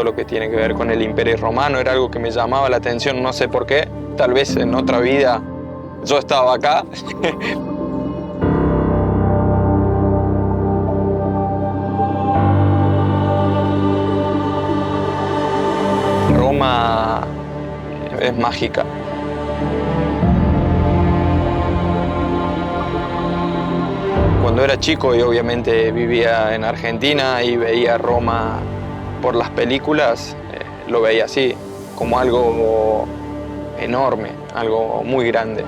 lo que tiene que ver con el Imperio Romano era algo que me llamaba la atención, no sé por qué. Tal vez en otra vida yo estaba acá. Roma es mágica. Cuando era chico y obviamente vivía en Argentina y veía Roma por las películas, lo veía así, como algo enorme, algo muy grande.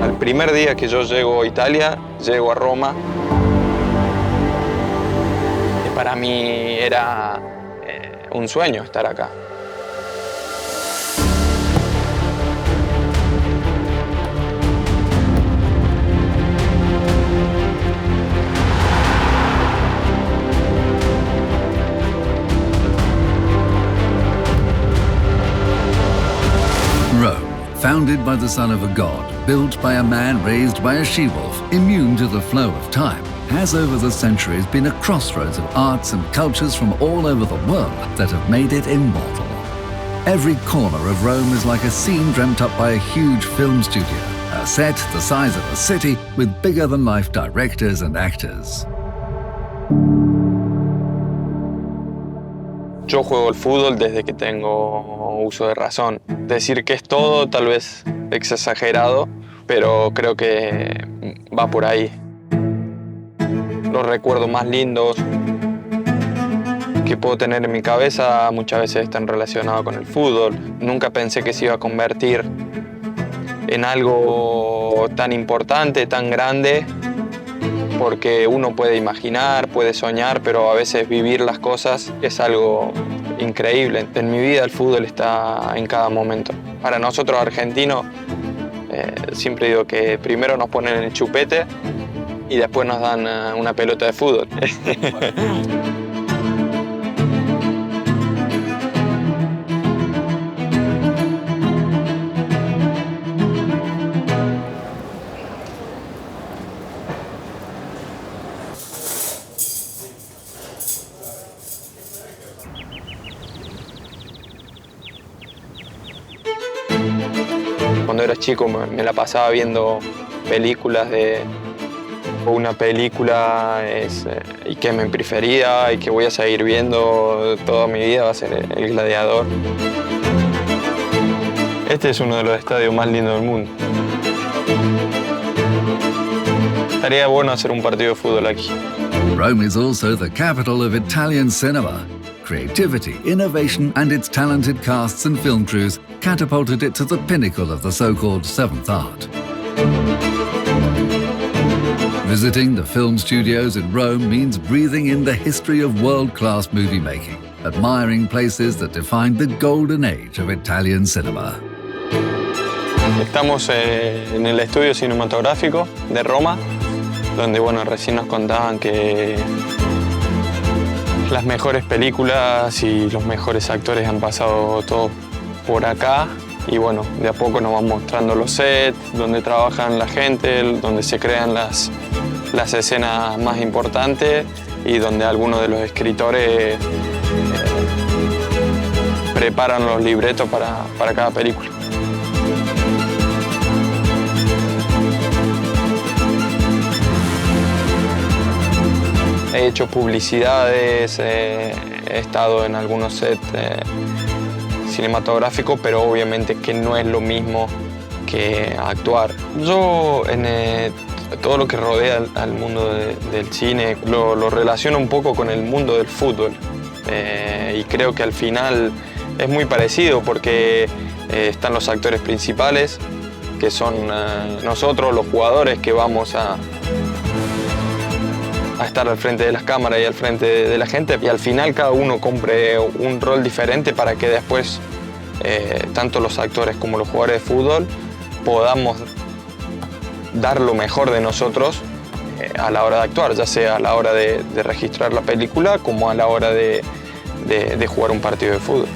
Al primer día que yo llego a Italia, llego a Roma, y para mí era un sueño estar acá. Founded by the son of a god, built by a man raised by a she-wolf, immune to the flow of time, has over the centuries been a crossroads of arts and cultures from all over the world that have made it immortal. Every corner of Rome is like a scene dreamt up by a huge film studio, a set the size of a city with bigger-than-life directors and actors. Yo juego al fútbol desde que tengo uso de razón. Decir que es todo, tal vez es exagerado, pero creo que va por ahí. Los recuerdos más lindos que puedo tener en mi cabeza muchas veces están relacionados con el fútbol. Nunca pensé que se iba a convertir en algo tan importante, tan grande, porque uno puede imaginar, puede soñar, pero a veces vivir las cosas es algo increíble. En mi vida el fútbol está en cada momento. Para nosotros argentinos, siempre digo que primero nos ponen el chupete y después nos dan una pelota de fútbol. Cuando era chico me la pasaba viendo películas de... Una película es y que es mi preferida y que voy a seguir viendo toda mi vida va a ser El Gladiador. Este es uno de los estadios más lindos del mundo. Estaría bueno hacer un partido de fútbol aquí. Rome is also the capital of Italian cinema. Creativity, innovation, and its talented casts and film crews catapulted it to the pinnacle of the so-called seventh art. Visiting the film studios in Rome means breathing in the history of world-class movie making, admiring places that defined the golden age of Italian cinema. Estamos en el estudio cinematográfico de Roma, donde recién nos contaban que las mejores películas y los mejores actores han pasado todos por acá. Y de a poco nos van mostrando los sets, donde trabajan la gente, donde se crean las escenas más importantes y donde algunos de los escritores preparan los libretos para cada película. He hecho publicidades, he estado en algunos sets cinematográficos, pero obviamente que no es lo mismo que actuar. Yo todo lo que rodea al mundo del cine lo relaciono un poco con el mundo del fútbol y creo que al final es muy parecido porque están los actores principales que son nosotros, los jugadores que vamos a estar al frente de las cámaras y al frente de la gente y al final cada uno cumple un rol diferente para que después tanto los actores como los jugadores de fútbol podamos dar lo mejor de nosotros a la hora de actuar, ya sea a la hora de registrar la película como a la hora de jugar un partido de fútbol.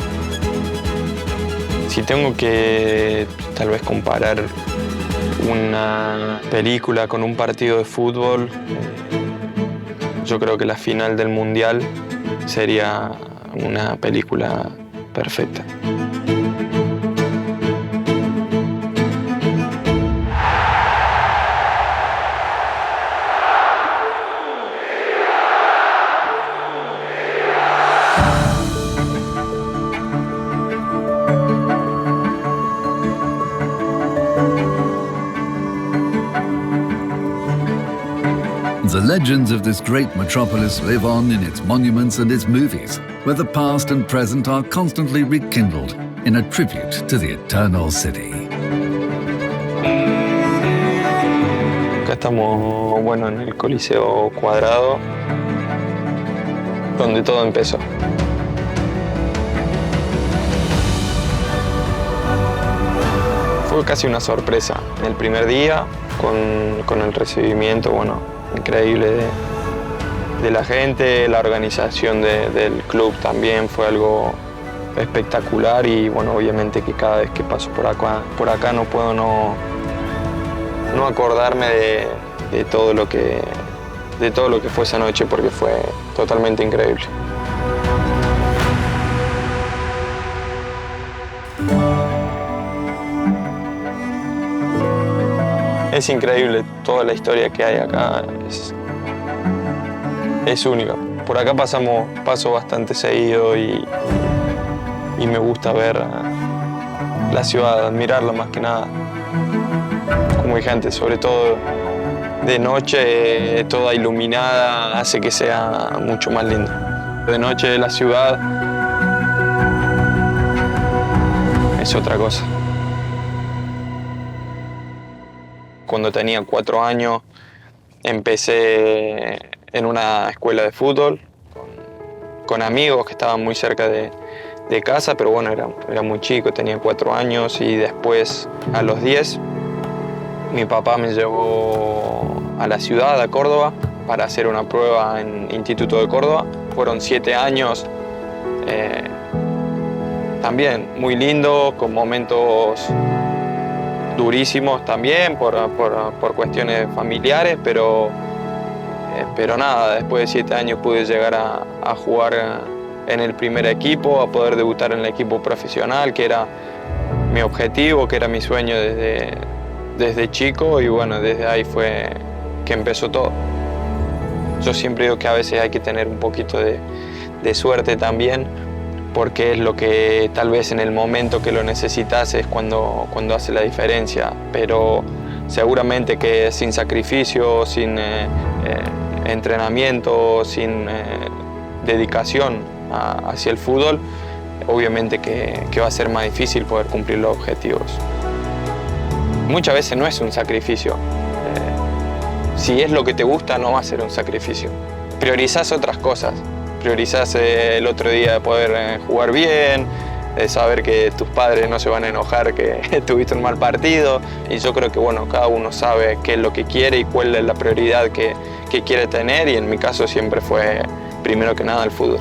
Si tengo que tal vez comparar una película con un partido de fútbol, yo creo que la final del Mundial sería una película perfecta. The legends of this great metropolis live on in its monuments and its movies, where the past and present are constantly rekindled in a tribute to the eternal city. Acá estamos, bueno, en el Coliseo Cuadrado, donde todo empezó. Fue casi una sorpresa. El primer día, con el recibimiento, bueno, increíble de la gente, la organización del club también fue algo espectacular y bueno, obviamente que cada vez que paso por acá no puedo no acordarme de todo lo que fue esa noche porque fue totalmente increíble. Es increíble toda la historia que hay acá, es única. Por acá paso bastante seguido y me gusta ver la ciudad, admirarla más que nada. Como dije antes, sobre todo de noche, toda iluminada, hace que sea mucho más lindo. De noche la ciudad es otra cosa. Cuando tenía 4 años empecé en una escuela de fútbol con amigos que estaban muy cerca de casa, pero bueno, era muy chico, tenía 4 años y después a los 10 mi papá me llevó a la ciudad, a Córdoba, para hacer una prueba en Instituto de Córdoba. Fueron 7 años también muy lindos, con momentos durísimos también por cuestiones familiares, pero nada, después de 7 años pude llegar a jugar en el primer equipo, a poder debutar en el equipo profesional, que era mi objetivo, que era mi sueño desde chico y bueno, desde ahí fue que empezó todo. Yo siempre digo que a veces hay que tener un poquito de suerte también, porque es lo que tal vez en el momento que lo necesitas es cuando hace la diferencia, pero seguramente que sin sacrificio, sin entrenamiento, sin dedicación hacia el fútbol, obviamente que va a ser más difícil poder cumplir los objetivos. Muchas veces no es un sacrificio. Si es lo que te gusta, no va a ser un sacrificio. Priorizás otras cosas. Priorizás el otro día de poder jugar bien, de saber que tus padres no se van a enojar que tuviste un mal partido. Y yo creo que bueno, cada uno sabe qué es lo que quiere y cuál es la prioridad que quiere tener. Y en mi caso siempre fue, primero que nada, el fútbol.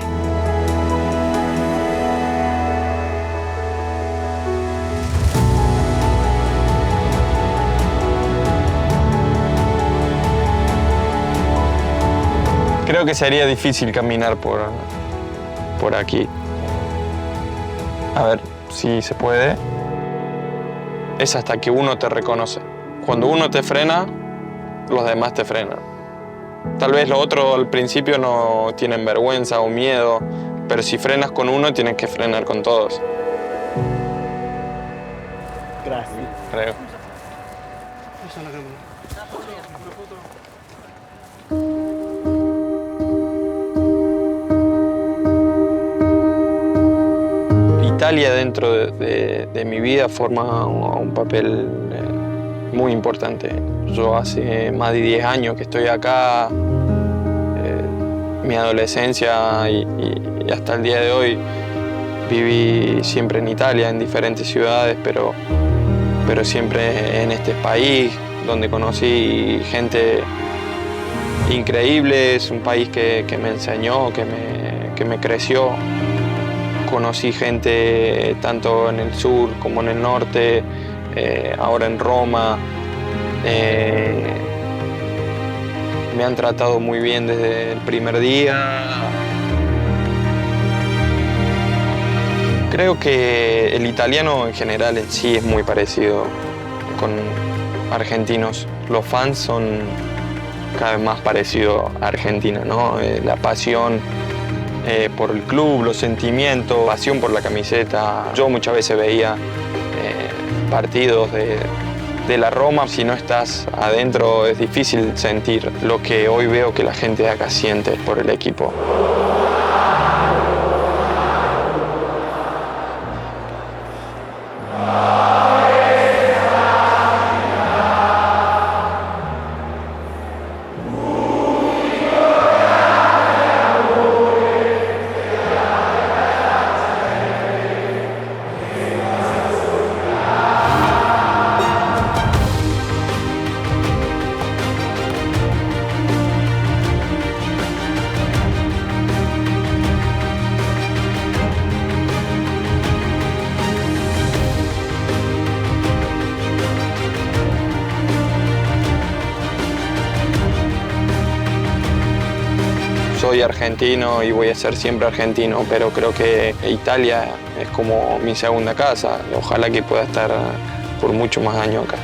Creo que sería difícil caminar por aquí. A ver si se puede. Es hasta que uno te reconoce. Cuando uno te frena, los demás te frenan. Tal vez los otros al principio no tienen vergüenza o miedo, pero si frenas con uno, tienes que frenar con todos. Gracias. Creo. Italia dentro de mi vida forma un papel muy importante. Yo hace más de 10 años que estoy acá, mi adolescencia y hasta el día de hoy viví siempre en Italia, en diferentes ciudades, pero siempre en este país donde conocí gente increíble. Es un país que me enseñó, que me creció. Conocí gente tanto en el sur como en el norte, Me han tratado muy bien desde el primer día. Creo que el italiano en general en sí es muy parecido con argentinos. Los fans son cada vez más parecidos a Argentina, ¿no? La pasión por el club, los sentimientos, pasión por la camiseta. Yo muchas veces veía partidos de la Roma. Si no estás adentro es difícil sentir lo que hoy veo que la gente de acá siente por el equipo. Soy argentino y voy a ser siempre argentino, pero creo que Italia es como mi segunda casa. Ojalá que pueda estar por mucho más años acá.